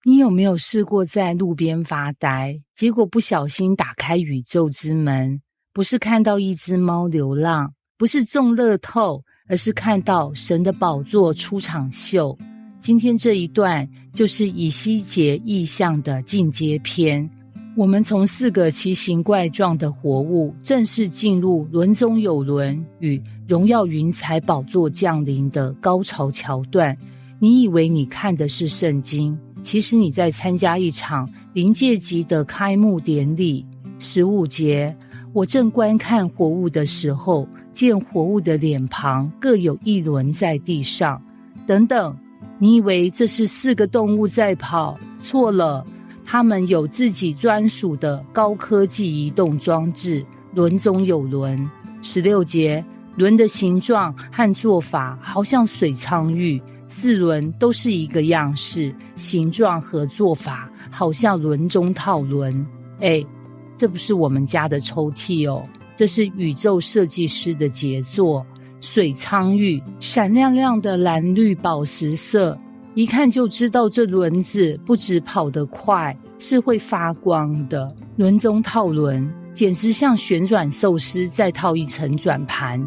你有没有试过在路边发呆，结果不小心打开宇宙之门，不是看到一只猫流浪，不是中乐透，而是看到神的宝座出场秀。今天这一段就是以西结意象的进阶篇，我们从4个奇形怪状的活物正式进入轮中有轮与荣耀云彩宝座降临的高潮桥段。你以为你看的是圣经，其实你在参加一场临界级的开幕典礼。15节，我正观看活物的时候，见活物的脸庞各有一轮在地上。等等，你以为这是4个动物在跑？错了，它们有自己专属的高科技移动装置，轮中有轮。16节，轮的形状和做法好像水苍玉，4轮都是一个样式，形状和做法好像轮中套轮。这不是我们家的抽屉哦，这是宇宙设计师的杰作。水苍玉，闪亮亮的蓝绿宝石色，一看就知道这轮子不止跑得快，是会发光的。轮中套轮，简直像旋转寿司再套一层转盘，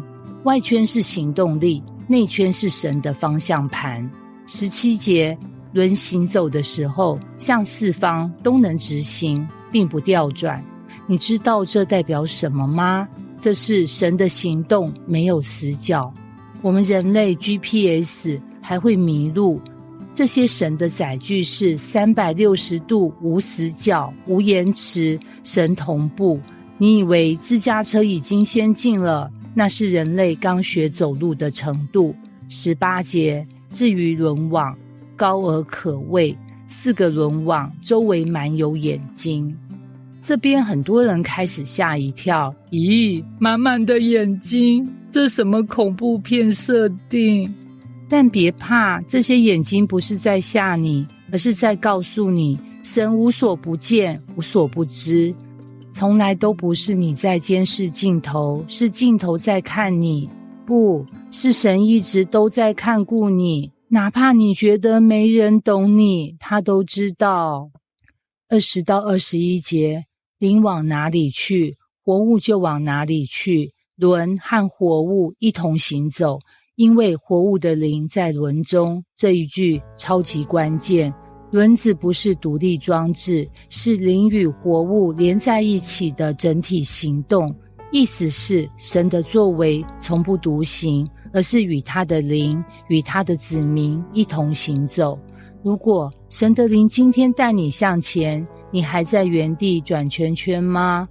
外圈是行动力，内圈是神的方向盘。17节，轮行走的时候，向4方都能直行，并不调转。你知道这代表什么吗？这是神的行动没有死角。我们人类 GPS 还会迷路，这些神的载具是360度无死角、无延迟，神同步。你以为自驾车已经先进了，那是人类刚学走路的程度。18节，至于轮网，高而可畏，4个轮网周围满有眼睛。这边很多人开始吓一跳，咦，满满的眼睛，这什么恐怖片设定？但别怕，这些眼睛不是在吓你，而是在告诉你，神无所不见，无所不知，从来都不是你在监视镜头，是镜头在看你，不是神一直都在看顾你，哪怕你觉得没人懂你，他都知道。20到21节，灵往哪里去，活物就往哪里去，轮和活物一同行走，因为活物的灵在轮中。这一句超级关键，轮子不是独立装置，是灵与活物连在一起的整体行动。意思是神的作为从不独行，而是与他的灵与他的子民一同行走。如果神的灵今天带你向前，你还在原地转圈圈吗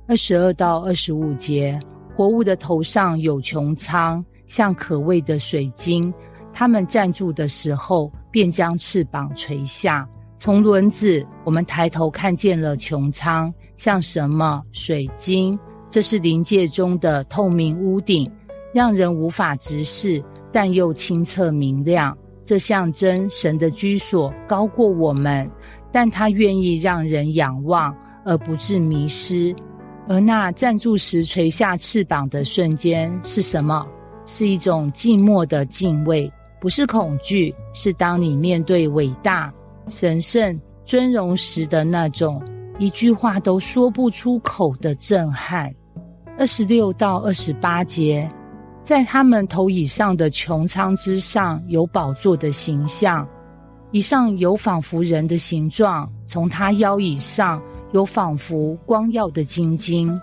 ？22到25节，活物的头上有穹苍，像可畏的水晶，它们站住的时候便将翅膀垂下。从轮子我们抬头看见了穹苍，像什么？水晶，这是灵界中的透明屋顶，让人无法直视，但又清澈明亮。这象征神的居所高过我们，但他愿意让人仰望而不致迷失。而那站住时垂下翅膀的瞬间是什么？是一种寂寞的敬畏，不是恐惧，是当你面对伟大、神圣、尊荣时的那种一句话都说不出口的震撼。26到28节，在他们头以上的穹苍之上有宝座的形象，以上有仿佛人的形状，从他腰以上有仿佛光耀的晶晶。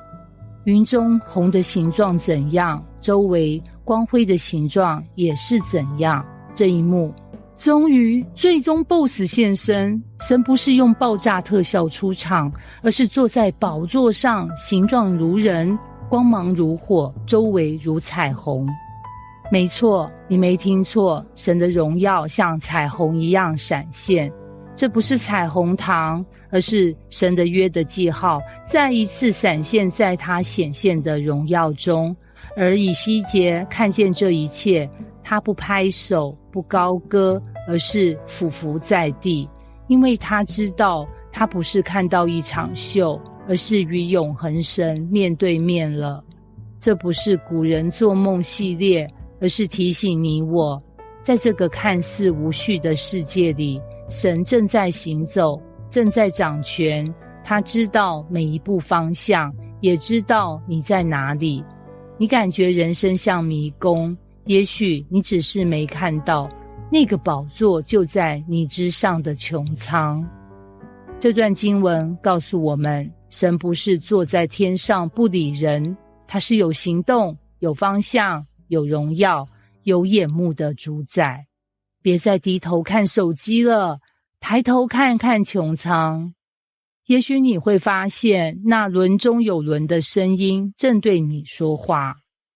云中红的形状怎样，周围光辉的形状也是怎样。这一幕终于最终 BOSS 现身，神不是用爆炸特效出场，而是坐在宝座上，形状如人，光芒如火，周围如彩虹。没错，你没听错，神的荣耀像彩虹一样闪现。这不是彩虹糖，而是神的约的记号，再一次闪现在他显现的荣耀中。而以西结看见这一切，他不拍手，不高歌，而是俯伏在地，因为他知道他不是看到一场秀，而是与永恒神面对面了。这不是古人做梦系列，而是提醒你我，在这个看似无序的世界里，神正在行走，正在掌权，他知道每一步方向，也知道你在哪里。你感觉人生像迷宫，也许你只是没看到那个宝座就在你之上的穹苍。这段经文告诉我们，神不是坐在天上不理人，他是有行动、有方向、有荣耀、有眼目的主宰。别再低头看手机了，抬头看看穹苍。也许你会发现，那轮中有轮的声音正对你说话。